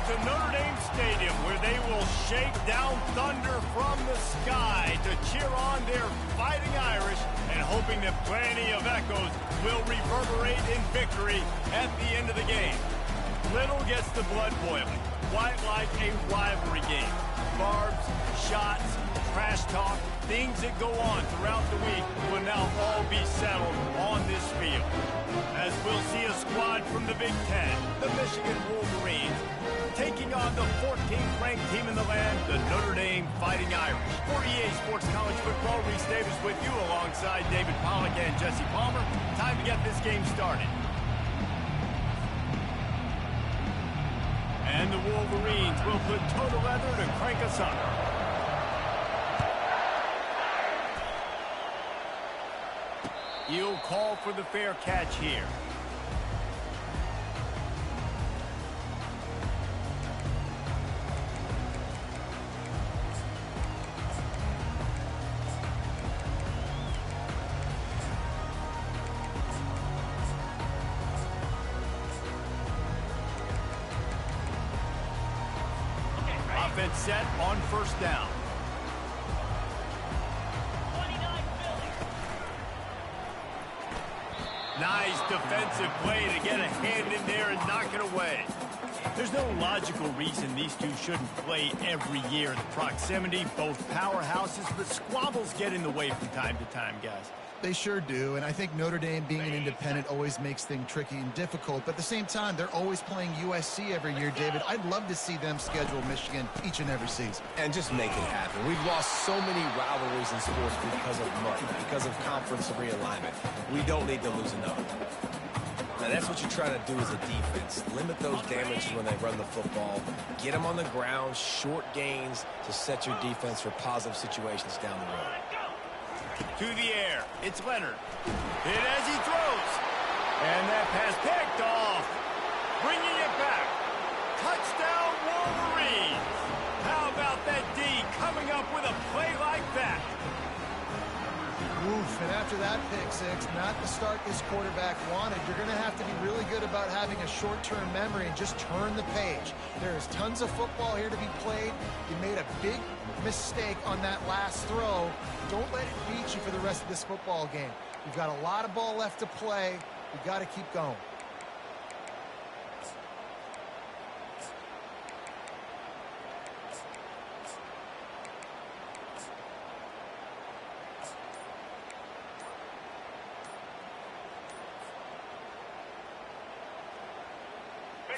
to Notre Dame Stadium, where they will shake down thunder from the sky to cheer on their Fighting Irish, and hoping that plenty of echoes will reverberate in victory at the end of the game. Little gets the blood boiling, quite like a rivalry game. Barbs, shots, trash talk, things that go on throughout the week will now all be settled on this field. As we'll see a squad from the Big Ten, the Michigan Wolverines, taking on the 14th ranked team in the land, the Notre Dame Fighting Irish. For EA Sports College Football, Reese Davis with you alongside David Pollack and Jesse Palmer. Time to get this game started. And the Wolverines will put toe to leather to crank us up. He'll call for the fair catch here. Offense set on first down. Nice defensive play to get a hand in there and knock it away. There's no logical reason these two shouldn't play every year. The proximity, both powerhouses, but squabbles get in the way from time to time, guys. They sure do, and I think Notre Dame being an independent always makes things tricky and difficult, but at the same time, they're always playing USC every year, David. I'd love to see them schedule Michigan each and every season. And just make it happen. We've lost so many rivalries in sports because of money, because of conference realignment. We don't need to lose another. Now, that's what you're trying to do as a defense. Limit those damages when they run the football. Get them on the ground, short gains to set your defense for positive situations down the road. To the air, it's Leonard. Hit as he throws. And that pass picked off. Bringing it back. Touchdown, Wolverines. How about that D coming up with a play like that? Oof, and after that pick six, not the start this quarterback wanted. You're going to have to be really good about having a short-term memory and just turn the page. There is tons of football here to be played. You made a big mistake on that last throw. Don't let it beat you for the rest of this football game. You've got a lot of ball left to play. You've got to keep going.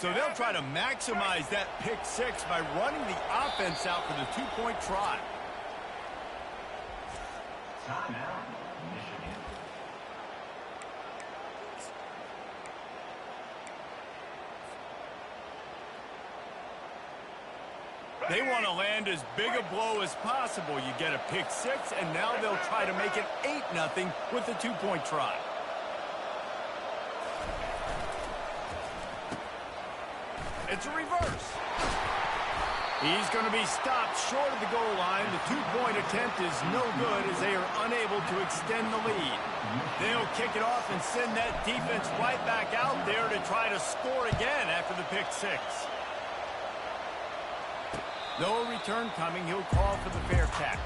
So they'll try to maximize that pick six by running the offense out for the two-point try. Timeout, Michigan. They want to land as big a blow as possible. You get a pick six, and now they'll try to make it 8-0 with the two-point try. It's a reverse. He's going to be stopped short of the goal line. The two-point attempt is no good as they are unable to extend the lead. They'll kick it off and send that defense right back out there to try to score again after the pick six. No return coming. He'll call for the fair catch.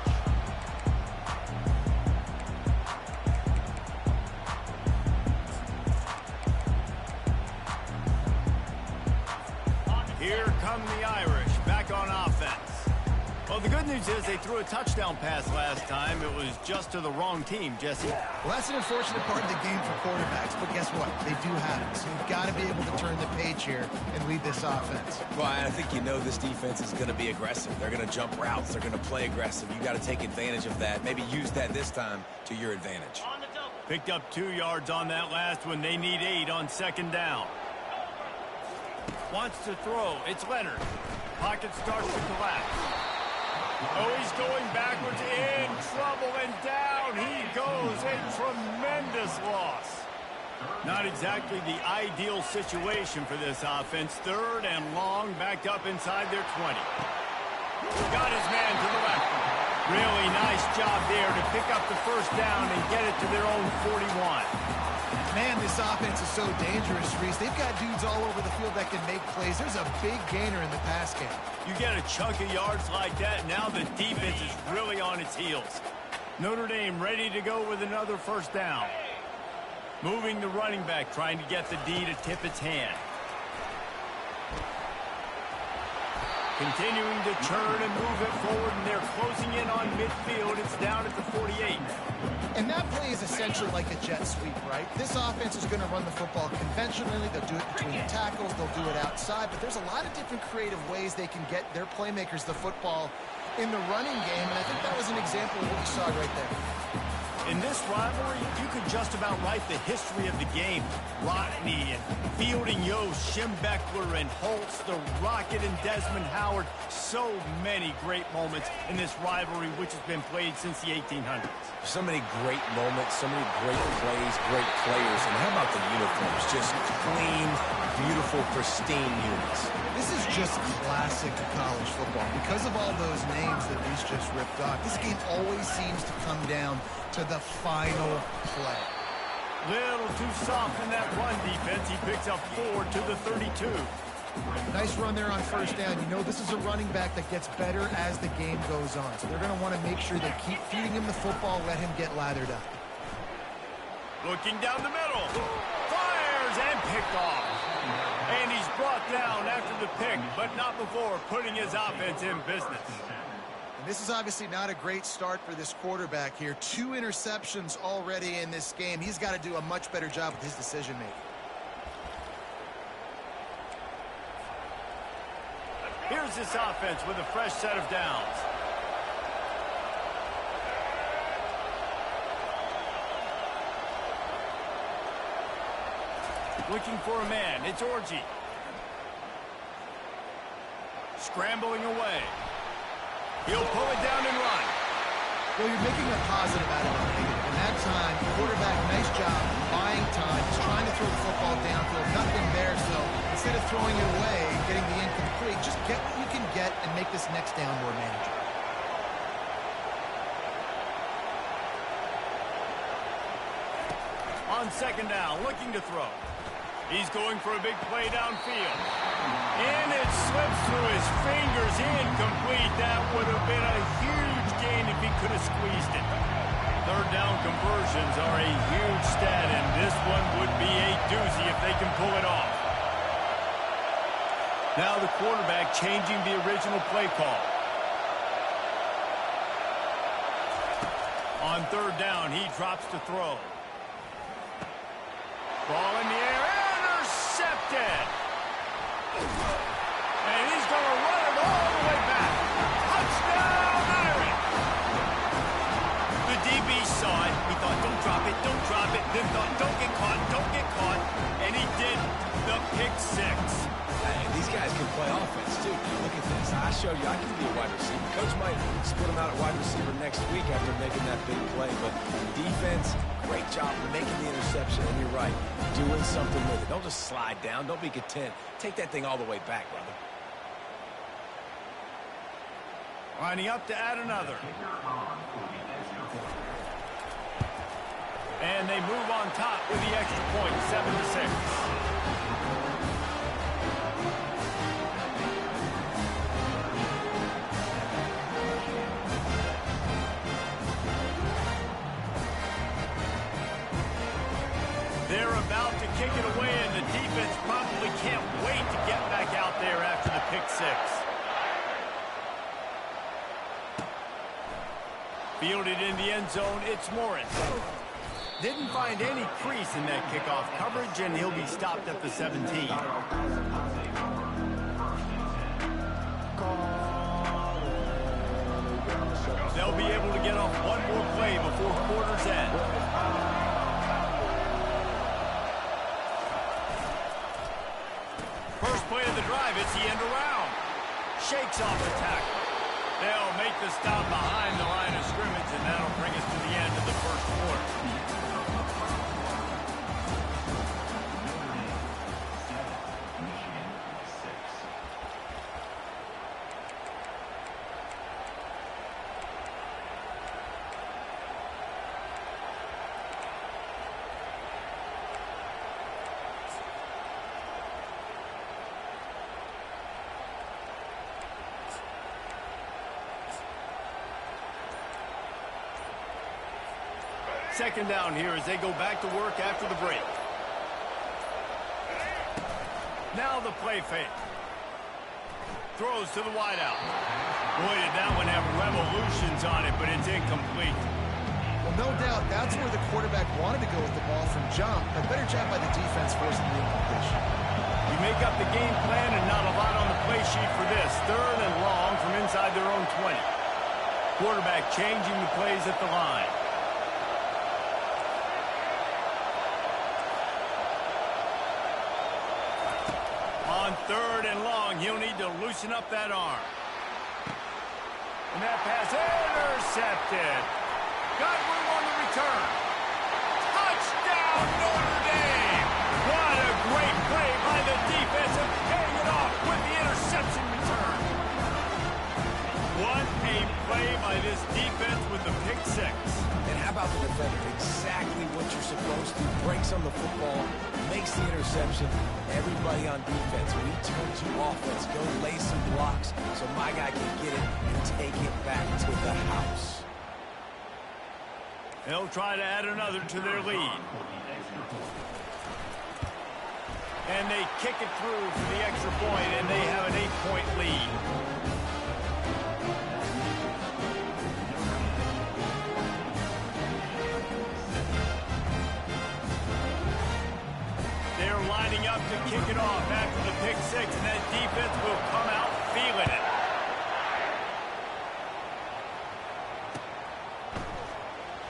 Here come the Irish back on offense. Well, the good news is they threw a touchdown pass last time. It was just to the wrong team, Jesse. Well, that's an unfortunate part of the game for quarterbacks, but guess what? They do have it. So you've got to be able to turn the page here and lead this offense. Well, I think you know this defense is going to be aggressive. They're going to jump routes. They're going to play aggressive. You got to take advantage of that. Maybe use that this time to your advantage. Picked up 2 yards on that last one. They need 8 on second down. Wants to throw. It's Leonard. Pocket starts to collapse. Oh, he's going backwards, in trouble, and down he goes. A tremendous loss. Not exactly the ideal situation for this offense. Third and long, backed up inside their 20. Got his man to the left. Really nice job there to pick up the first down and get it to their own 41. Man, this offense is so dangerous, Reese. They've got dudes all over the field that can make plays. There's a big gainer in the pass game. You get a chunk of yards like that, now the defense is really on its heels. Notre Dame ready to go with another first down. Moving the running back, trying to get the D to tip its hand. Continuing to turn and move it forward, and they're closing in on midfield. It's down at the 48. And that play is essentially like a jet sweep, right? This offense is going to run the football conventionally. They'll do it between the tackles. They'll do it outside. But there's a lot of different creative ways they can get their playmakers the football in the running game. And I think that was an example of what we saw right there. In this rivalry, you could just about write the history of the game. Rodney and Fielding Yost, Schembechler and Holtz, the Rocket and Desmond Howard. So many great moments in this rivalry, which has been played since the 1800s. So many great moments, so many great plays, great players. And how about the uniforms? Just clean, beautiful, pristine units. This is just classic college football. Because of all those names that Reese just ripped off, this game always seems to come down to the final play. Little too soft in that run defense. He picks up 4 to the 32. Nice run there on first down. You know this is a running back that gets better as the game goes on. So they're going to want to make sure they keep feeding him the football, let him get lathered up. Looking down the middle. Fires and picked off. And he's brought down after the pick, but not before putting his offense in business. And this is obviously not a great start for this quarterback here. 2 interceptions already in this game. He's got to do a much better job with his decision-making. Here's this offense with a fresh set of downs. Looking for a man. It's Orji. Scrambling away. He'll pull it down and run. Well, you're making a positive out of a negative. And that time, the quarterback, nice job buying time. He's trying to throw the football downfield. Nothing there, so instead of throwing it away, getting the incomplete, just get what you can get and make this next down more manageable. On second down, looking to throw. He's going for a big play downfield. And it slips through his fingers, incomplete. That would have been a huge gain if he could have squeezed it. Third down conversions are a huge stat, and this one would be a doozy if they can pull it off. Now the quarterback changing the original play call. On third down, he drops to throw. Ball in the air, intercepted. And he's going to run it all the way back. Touchdown, Irish. The DB saw it. He thought, don't drop it, don't drop it. Then thought, don't get caught, don't get caught. And he did the pick six. And these guys can play offense, too. Look at this. I show you I can be a wide receiver. Coach might split him out at wide receiver next week after making that big play. But defense, great job making the interception. And you're right, doing something with it. Don't just slide down. Don't be content. Take that thing all the way back, brother. Lining up to add another. And they move on top with the extra point, 7-6. They're about to kick it away, and the defense probably can't wait to get back out there after the pick six. Fielded in the end zone, it's Morris. Didn't find any crease in that kickoff coverage, and he'll be stopped at the 17. They'll be able to get off one more play before quarter's end. First play of the drive, it's the end around. Shakes off the tackle. They'll make the stop behind the line of scrimmage, and that'll bring us to the end of the first quarter. second down here as they go back to work after the break. Now the play fake. Throws to the wideout. Boy, did that one have revolutions on it, but it's incomplete. Well, no doubt that's where the quarterback wanted to go with the ball from jump, but better job by the defense forcing the incompletion. We make up the game plan and not a lot on the play sheet for this. Third and long from inside their own 20. Quarterback changing the plays at the line. On third and long, he'll need to loosen up that arm. And that pass intercepted. Got room on the return. Touchdown, Notre Dame! What a great play by the defense and paying it off with the interception return. What a play by this defense with the pick six. And how about the defender? Exactly what you're supposed to. Breaks on the football, makes the interception. Everybody on defense, we turn to offense. Go lay some blocks so my guy can get it and take it back to the house. They'll try to add another to their lead. And they kick it through for the extra point, and they have an 8-point lead. They're lining up to kick it off after the pick six, and that defense will come out feeling it.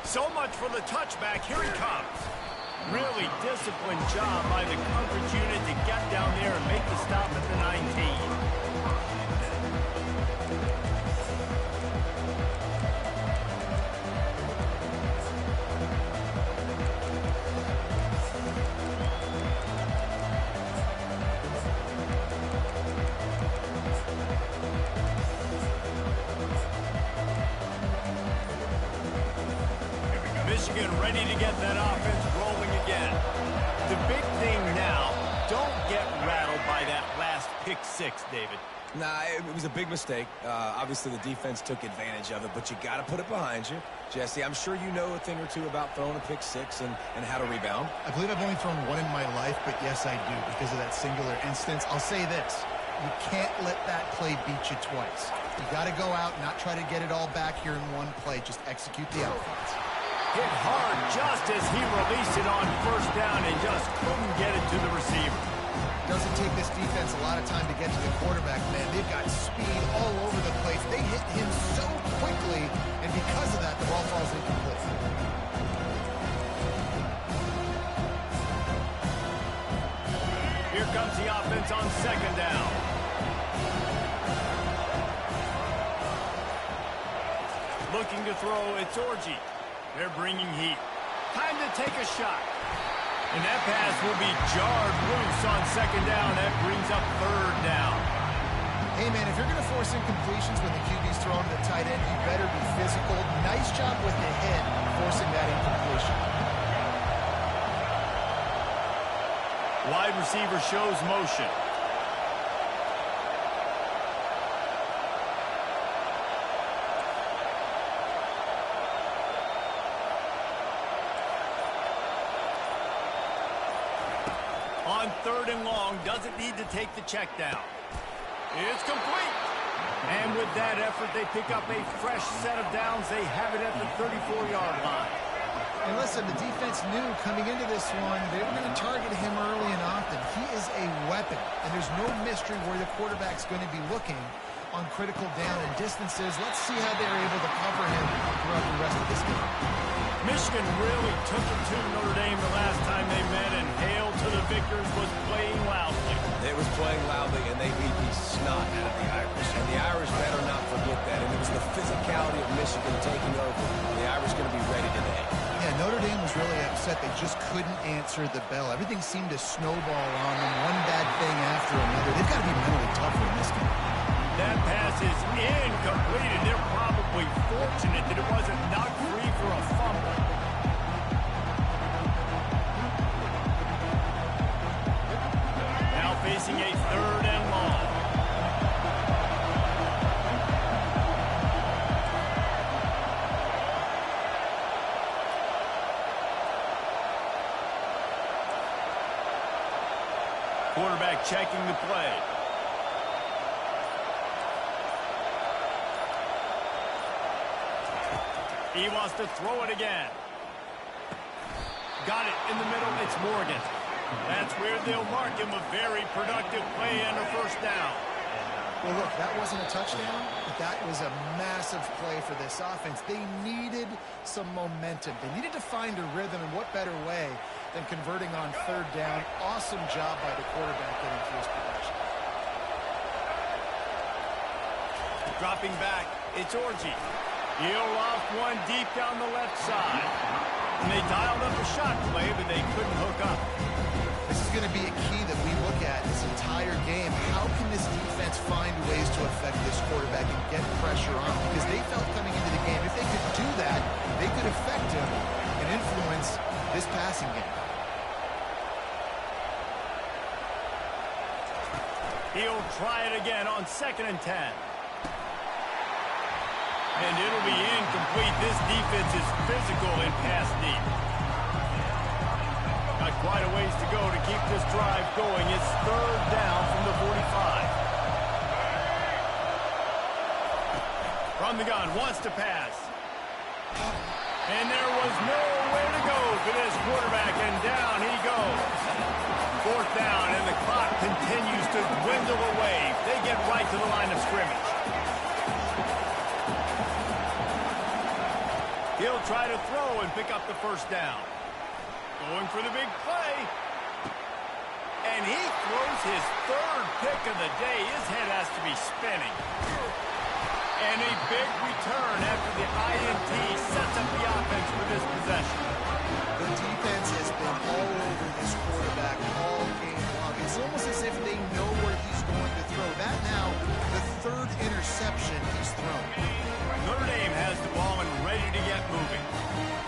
So much for the touchback. Here he comes. Really disciplined job by the coverage unit to get down there and make the stop at the 19. Michigan ready to get that offense rolling again. The big thing now, don't get rattled by that last pick six, David. Nah, it was a big mistake. Obviously, the defense took advantage of it, but you got to put it behind you. Jesse, I'm sure you know a thing or two about throwing a pick six and how to rebound. I believe I've only thrown one in my life, but yes, I do because of that singular instance. I'll say this. You can't let that play beat you twice. You got to go out and not try to get it all back here in one play. Just execute the offense. Hit hard just as he released it on first down and just couldn't get it to the receiver. Doesn't take this defense a lot of time to get to the quarterback, man. They've got speed all over the place. They hit him so quickly, and because of that, the ball falls incomplete. Here comes the offense on second down. Looking to throw, it's Orji. They're bringing heat. Time to take a shot. And that pass will be jarred loose on second down. That brings up third down. Hey, man, if you're going to force incompletions when the QB's throwing to the tight end, you better be physical. Nice job with the hit, forcing that incompletion. Wide receiver shows motion. On third and long, doesn't need to take the check down. It's complete. And with that effort, they pick up a fresh set of downs. They have it at the 34-yard line. And listen, the defense knew coming into this one, they were going to target him early and often. He is a weapon, and there's no mystery where the quarterback's going to be looking on critical down and distances. Let's see how they're able to cover him throughout the rest of this game. Michigan really took it to Notre Dame the last time they met, and Hail to the Victors was playing loudly. It was playing loudly, and they beat the snot out of the Irish. And the Irish better not forget that. And it was the physicality of Michigan taking over. The Irish going to be ready today. Yeah, Notre Dame was really upset. They just couldn't answer the bell. Everything seemed to snowball on them, one bad thing after another. They've got to be mentally tougher in this game. That pass is incomplete, and they're probably fortunate that it wasn't knocked free for a fumble. Now facing a third and long. Quarterback checking the play. He wants to throw it again. Got it in the middle. It's Morgan. That's where they'll mark him a very productive play and a first down. Well, look, that wasn't a touchdown, but that was a massive play for this offense. They needed some momentum. They needed to find a rhythm, and what better way than converting on third down. Awesome job by the quarterback getting through his progression. Dropping back, it's Orji. He'll loft one deep down the left side. And they dialed up a shot play, but they couldn't hook up. This is going to be a key that we look at this entire game. How can this defense find ways to affect this quarterback and get pressure on him? Because they felt coming into the game, if they could do that, they could affect him and influence this passing game. He'll try it again on 2nd and 10. And it'll be incomplete. This defense is physical and pass deep. Got quite a ways to go to keep this drive going. It's third down from the 45. From the gun, wants to pass. And there was nowhere to go for this quarterback, and down he goes. Fourth down, and the clock continues to dwindle away. They get right to the line of scrimmage. He'll try to throw and pick up the first down. Going for the big play. And he throws his third pick of the day. His head has to be spinning. And a big return after the INT sets up the offense for this possession. The defense has been all over this quarterback all game long. It's almost as if they know where he's going to throw. That now, the third interception he's thrown. Notre Dame has the ball and ready to get moving.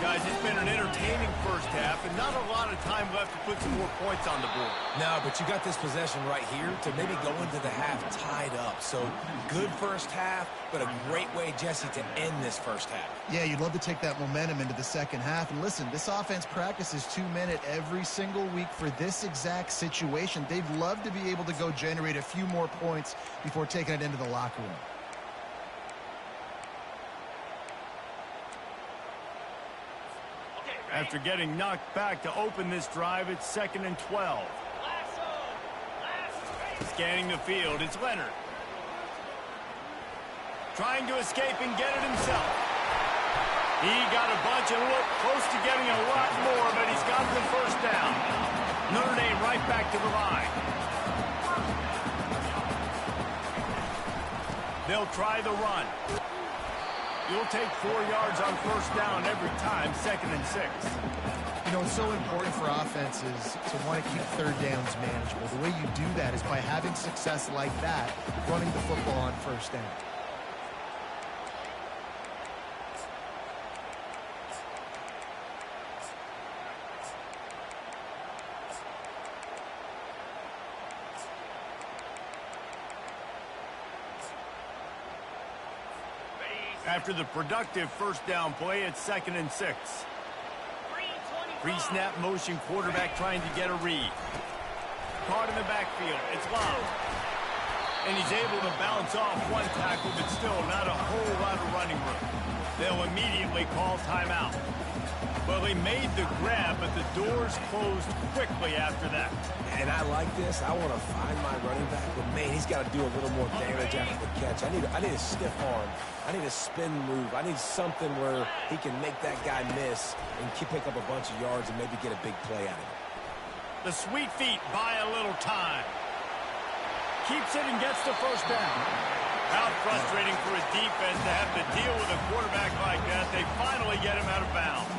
Guys, it's been an entertaining first half and not a lot of time left to put some more points on the board. No, but you got this possession right here to maybe go into the half tied up. So good first half, but a great way, Jesse, to end this first half. Yeah, you'd love to take that momentum into the second half. And listen, this offense practices 2-minute every single week for this exact situation. They'd love to be able to go generate a few more points before taking it into the locker room. After getting knocked back to open this drive, it's 2nd and 12. Scanning the field, it's Leonard. Trying to escape and get it himself. He got a bunch and looked close to getting a lot more, but he's got the first down. Notre Dame right back to the line. They'll try the run. You'll take 4 yards on first down every time, 2nd and 6. You know, it's so important for offenses to want to keep third downs manageable. The way you do that is by having success like that, running the football on first down. After the productive first down play, it's 2nd and 6. Pre-snap motion quarterback trying to get a read. Caught in the backfield. It's Love. And he's able to bounce off one tackle, but still not a whole lot of running room. They'll immediately call timeout. Well, he made the grab, but the doors closed quickly after that. And I like this. I want to find my running back, but man, he's got to do a little more damage after the catch. I need a stiff arm. I need a spin move. I need something where he can make that guy miss and pick up a bunch of yards and maybe get a big play out of it. The sweet feet buy a little time. Keeps it and gets the first down. How frustrating for his defense to have to deal with a quarterback like that. They finally get him out of bounds.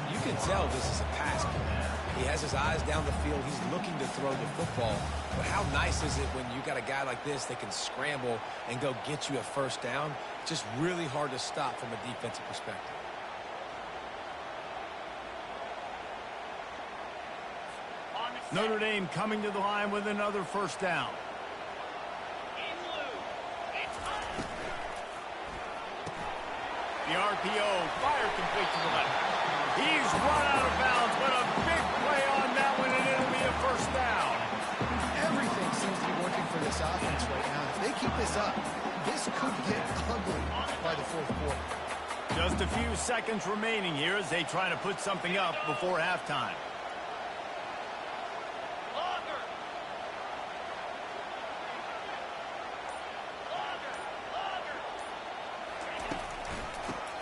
You can tell this is a pass play. He has his eyes down the field. He's looking to throw the football. But how nice is it when you got a guy like this that can scramble and go get you a first down? Just really hard to stop from a defensive perspective. Notre Dame coming to the line with another first down. The RPO, fire complete to the left. He's run out of bounds, but a big play on that one, and it'll be a first down. quarter. Just a few seconds remaining here as they try to put something up before halftime.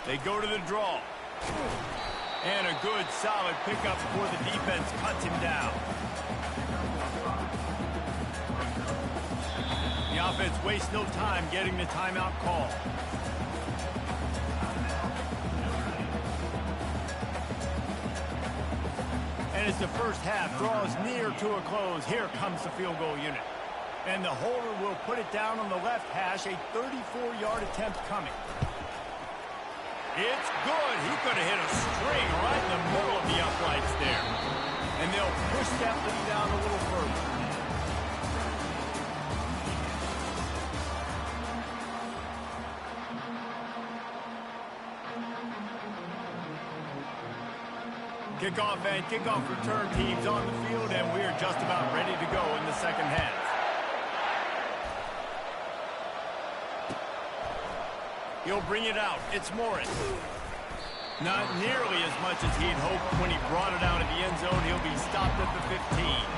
They go to the draw. And a good, solid pickup before the defense cuts him down. The offense wastes no time getting the timeout call. And as the first half draws near to a close, here comes the field goal unit. And the holder will put it down on the left hash, a 34-yard attempt coming. It's good. He could have hit a string right in the middle of the uprights there. And they'll push that lead down a little further. Kickoff and kickoff return teams on the field, and we're just about ready to go in the second half. He'll bring it out. It's Morris. Not nearly as much as he'd hoped when he brought it out of the end zone. He'll be stopped at the 15.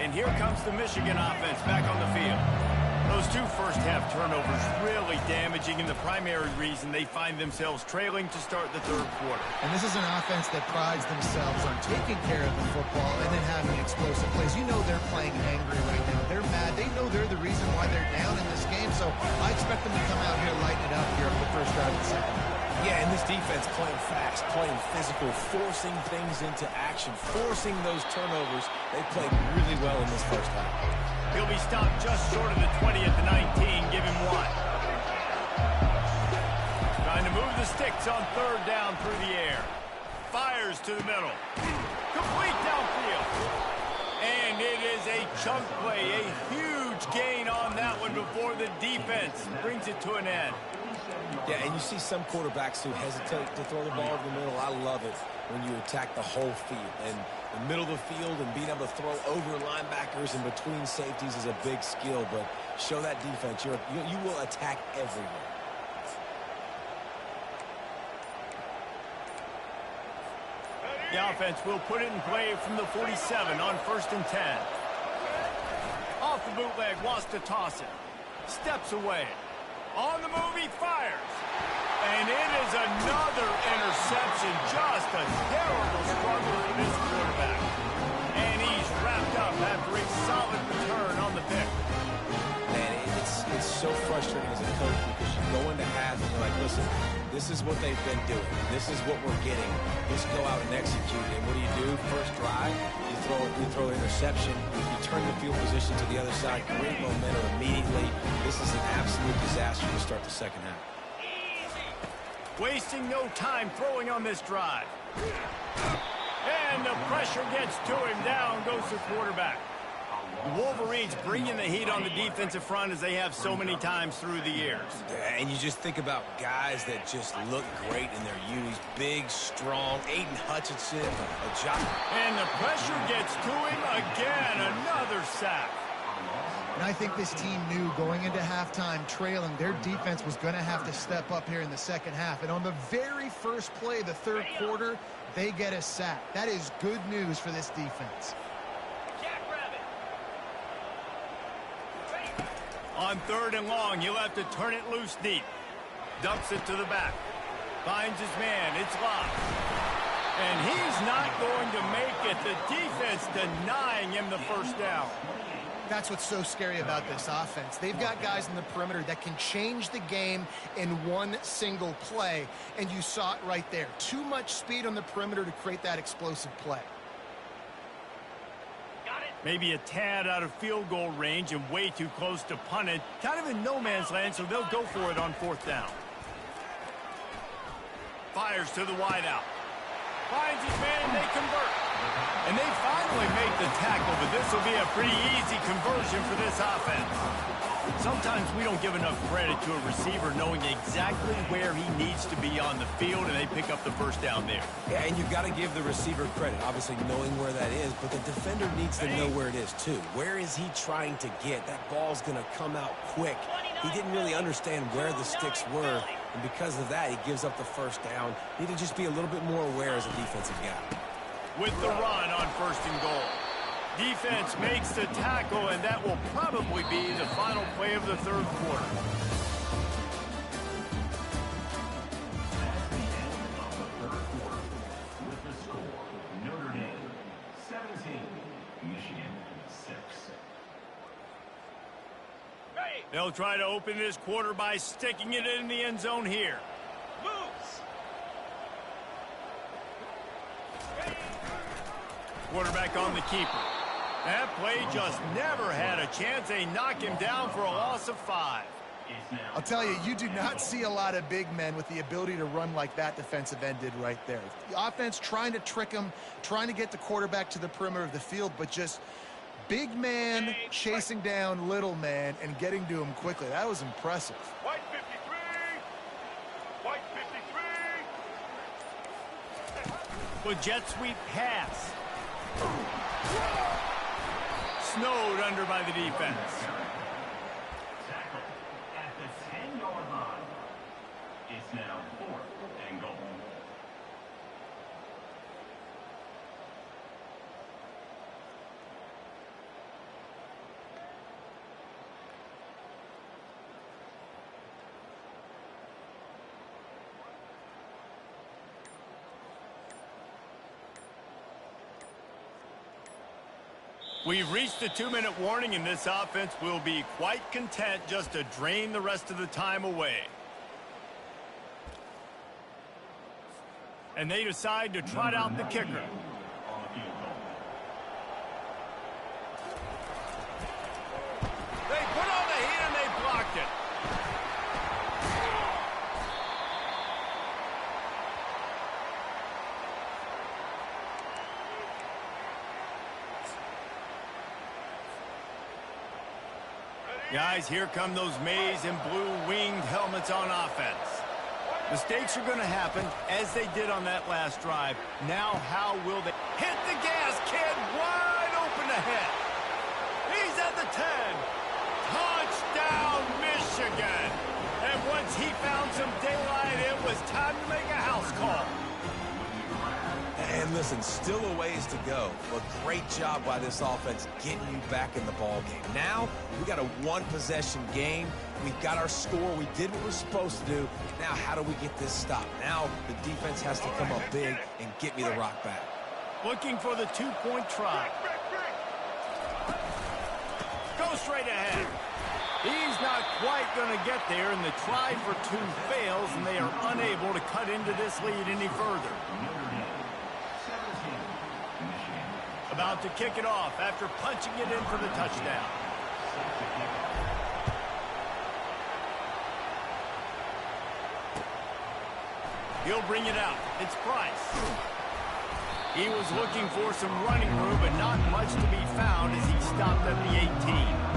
Here comes the Michigan offense back on the field. Those two first-half turnovers really damaging, and the primary reason they find themselves trailing to start the third quarter. And this is an offense that prides themselves on taking care of the football and then having explosive plays. You know they're playing angry right now. They're mad. They know they're the reason why they're down in this game, so I expect them to come out here, lighten it up here for the first drive of the second. Yeah, and this defense playing fast, playing physical, forcing things into action, forcing those turnovers. They played really well in this first half. He'll be stopped just short of the 20 at the 19. Give him one. Trying to move the sticks on third down through the air. Fires to the middle. Complete downfield. And it is a chunk play, a huge gain on that one before the defense brings it to an end. Yeah, and you see some quarterbacks who hesitate to throw the ball over the middle. I love it when you attack the whole field. And the middle of the field and being able to throw over linebackers and between safeties is a big skill. But show that defense. You will attack everywhere. The offense will put it in play from the 47 on 1st and 10. Off the bootleg, wants to toss it. Steps away. On the move, he fires. And it is another interception. Just a terrible struggle for this quarterback. And he's wrapped up after a solid return on the pick. Man, it's so frustrating as a coach because you go into half and you're like, listen, this is what they've been doing. This is what we're getting. Let's go out and execute. And what do? First drive, you throw an interception. You turn the field position to the other side. Great momentum immediately. This is an absolute disaster to start the second half. Wasting no time throwing on this drive. And the pressure gets to him. Down goes the quarterback. The Wolverines bringing the heat on the defensive front as they have so many times through the years. And you just think about guys that just look great in their unis. Big, strong, Aiden Hutchinson, a job. And the pressure gets to him again. Another sack. And I think this team knew going into halftime trailing, their defense was going to have to step up here in the second half. And on the very first play of the third quarter, they get a sack. That is good news for this defense. On 3rd and long, he'll have to turn it loose deep. Dumps it to the back. Finds his man. It's locked. And he's not going to make it. The defense denying him the first down. That's what's so scary about this offense. They've got guys in the perimeter that can change the game in one single play. And you saw it right there. Too much speed on the perimeter to create that explosive play. Maybe a tad out of field goal range and way too close to punt it. Kind of in no man's land, so they'll go for it on 4th down. Fires to the wideout. Finds his man, and they convert. And they finally make the tackle, but this will be a pretty easy conversion for this offense. Sometimes we don't give enough credit to a receiver knowing exactly where he needs to be on the field, and they pick up the first down there. Yeah, and you've got to give the receiver credit, obviously knowing where that is, but the defender needs to know where it is too. Where is he trying to get? That ball's going to come out quick. He didn't really understand where the sticks were, and because of that, he gives up the first down. Need to just be a little bit more aware as a defensive guy. With the run on 1st and goal. Defense makes the tackle, and that will probably be the final play of the 3rd quarter. With the score, Notre Dame 17, Michigan 6. They'll try to open this quarter by sticking it in the end zone here. Moves. Quarterback on the keeper. That play just never had a chance. They knock him down for a loss of 5. I'll tell you, you do not see a lot of big men with the ability to run like that defensive end did right there. The offense trying to trick him, trying to get the quarterback to the perimeter of the field, but just big man chasing down little man and getting to him quickly. That was impressive. White 53. White 53. With jet sweep pass. Snowed under by the defense. Tackle at the 10-yard line. It's now 4th and goal. We've reached the 2-minute warning, and this offense will be quite content just to drain the rest of the time away. And they decide to trot out the kicker. On the field goal. They put on the heat and they blocked it. Guys, here come those maize and blue winged helmets on offense. Mistakes are going to happen, as they did on that last drive. Now, how will they hit the gas? Kid wide open ahead. He's at the 10. Touchdown, Michigan. And once he found some daylight, it was time to make a house call. And listen, still a ways to go, but great job by this offense getting you back in the ball game. Now, we got a one-possession game. We've got our score. We did what we're supposed to do. Now, how do we get this stopped? Now, the defense has to come up big and get me the rock back. Looking for the two-point try. Go straight ahead. He's not quite going to get there, and the try for 2 fails, and they are unable to cut into this lead any further. About to kick it off after punching it in for the touchdown. He'll bring it out. It's Price. He was looking for some running room, but not much to be found as he stopped at the 18.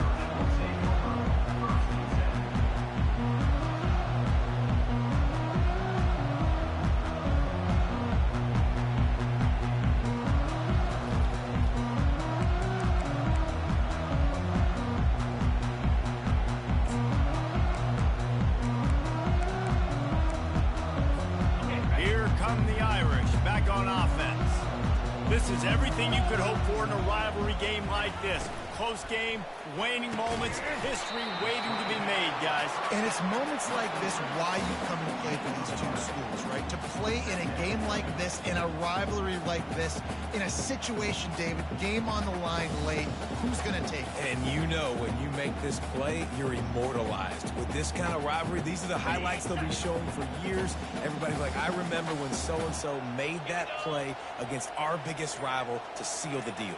This is everything you could hope for in a rivalry game like this. Close game, waning moments, history waiting to be made, guys. And it's moments like this why you come to play for these two schools, right? To play in a game like this, in a rivalry like this, in a situation, David, game on the line late, who's going to take it? And you know when you make this play, you're immortalized. With this kind of rivalry, these are the highlights they'll be showing for years. Everybody's like, I remember when so-and-so made that play against our biggest rival to seal the deal.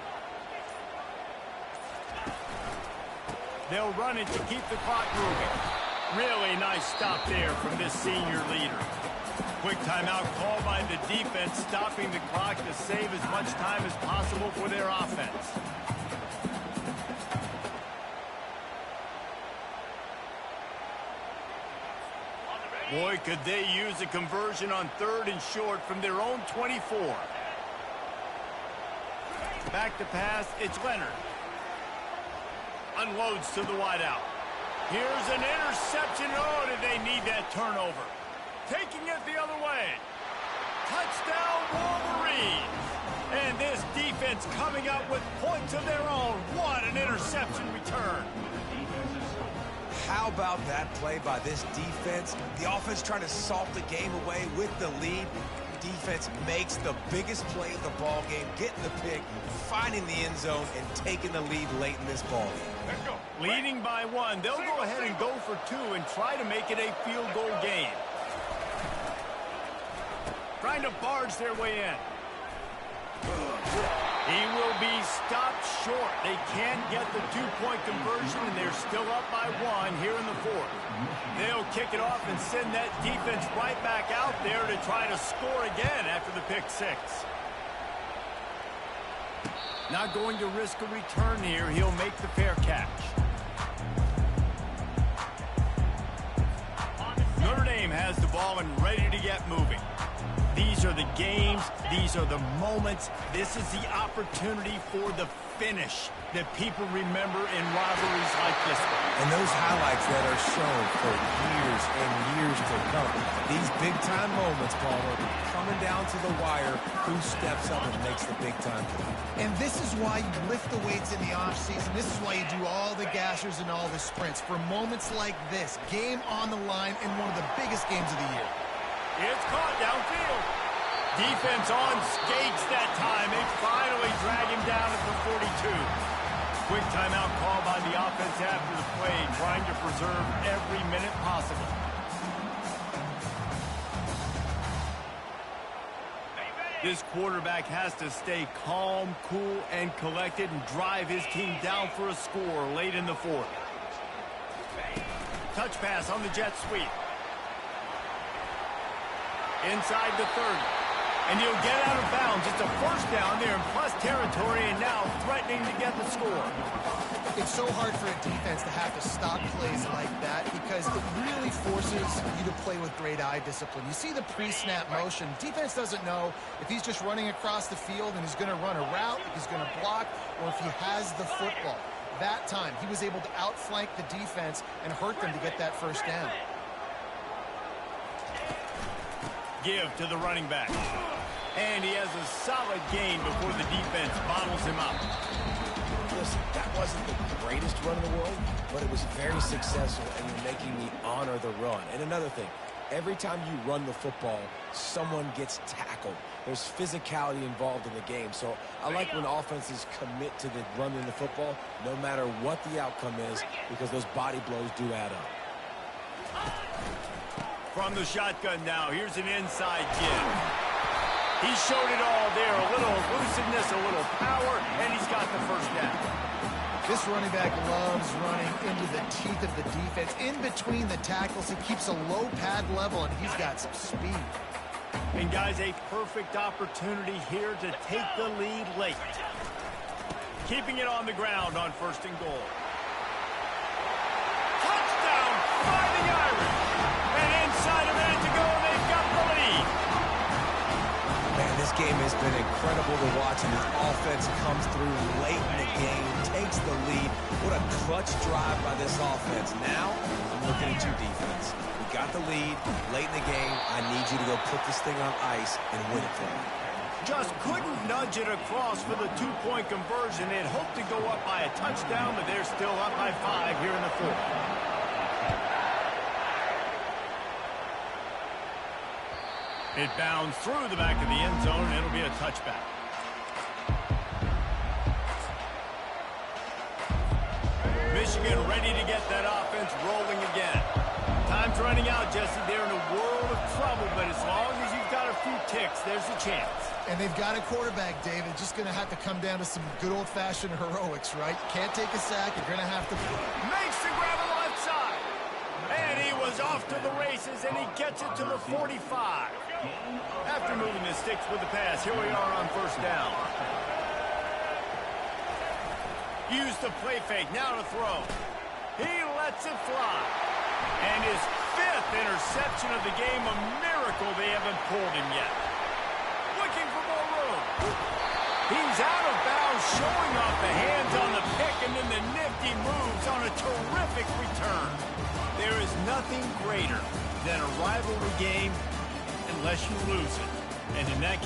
They'll run it to keep the clock moving. Really nice stop there from this senior leader. Quick timeout call by the defense, stopping the clock to save as much time as possible for their offense. Boy, could they use a conversion on 3rd and short from their own 24. Back to pass, it's Leonard. Unloads to the wideout. Here's an interception. Oh, did they need that turnover? Taking it the other way. Touchdown, Wolverines. And this defense coming up with points of their own. What an interception return. How about that play by this defense? The offense trying to salt the game away with the lead. Defense makes the biggest play of the ball game, getting the pick, finding the end zone, and taking the lead late in this ball game. Leading by 1, they'll go ahead and go for 2 and try to make it a field goal game. Trying to barge their way in. He will be stopped short. They can't get the 2-point conversion, and they're still up by 1 here in the 4th. They'll kick it off and send that defense right back out there to try to score again after the pick 6. Not going to risk a return here. He'll make the fair catch. Notre Dame has the ball and ready to get moving. These are the games. These are the moments. This is the opportunity for the finish that people remember in rivalries like this one. And those highlights that are shown for years and years to come. These big-time moments, Palmer, coming down to the wire, who steps up and makes the big-time play. And this is why you lift the weights in the offseason. This is why you do all the gassers and all the sprints. For moments like this, game on the line in one of the biggest games of the year. It's caught downfield. Defense on skates that time. They finally drag him down at the 42. Quick timeout call by the offense after the play, trying to preserve every minute possible. This quarterback has to stay calm, cool, and collected and drive his team down for a score late in the 4th. Touch pass on the jet sweep. Inside the 30. And he'll get out of bounds. It's a first down there in plus territory, and now threatening to get the score. It's so hard for a defense to have to stop plays like that because it really forces you to play with great eye discipline. You see the pre-snap motion. Defense doesn't know if he's just running across the field and he's going to run a route, if he's going to block, or if he has the football. That time, he was able to outflank the defense and hurt them to get that first down. Give to the running back. And he has a solid gain before the defense bottles him up. Listen, that wasn't the greatest run in the world, but it was very successful, and you're making me honor the run. And another thing, every time you run the football, someone gets tackled. There's physicality involved in the game. So I like when offenses commit to the running the football, no matter what the outcome is, because those body blows do add up. From the shotgun now, here's an inside give. He showed it all there, a little elusiveness, a little power, and he's got the first down. This running back loves running into the teeth of the defense. In between the tackles, he keeps a low pad level, and he's got some speed. And guys, a perfect opportunity here to take the lead late. Keeping it on the ground on 1st and goal. Touchdown, Fighting Irish. And inside a minute to go, they've got the lead. Man, this game has been incredible to watch, and this offense comes through late in the game, takes the lead. What a clutch drive by this offense. Now, I'm looking at you, defense. We got the lead late in the game. I need you to go put this thing on ice and win it for me. Just couldn't nudge it across for the 2-point conversion. They'd hoped to go up by a touchdown, but they're still up by 5 here in the 4th. It bounds through the back of the end zone, and it'll be a touchback. Michigan ready to get that offense rolling again. Time's running out, Jesse. They're in a world of trouble, but as long as you've got a few ticks, there's a chance. And they've got a quarterback, David. Just going to have to come down to some good old-fashioned heroics, right? You can't take a sack. You're going to have to... Makes the grab on the left side. And he was off off to the races, and he gets it to the 45. After moving the sticks with the pass, here we are on first down. Use the play fake, now to throw. He lets it fly. And his 5th interception of the game, a miracle they haven't pulled him yet. Looking for more room. He's out of bounds, showing off the hands on the pick, and then the nifty moves on a terrific return. There is nothing greater than a rivalry game unless you lose it. And in that case,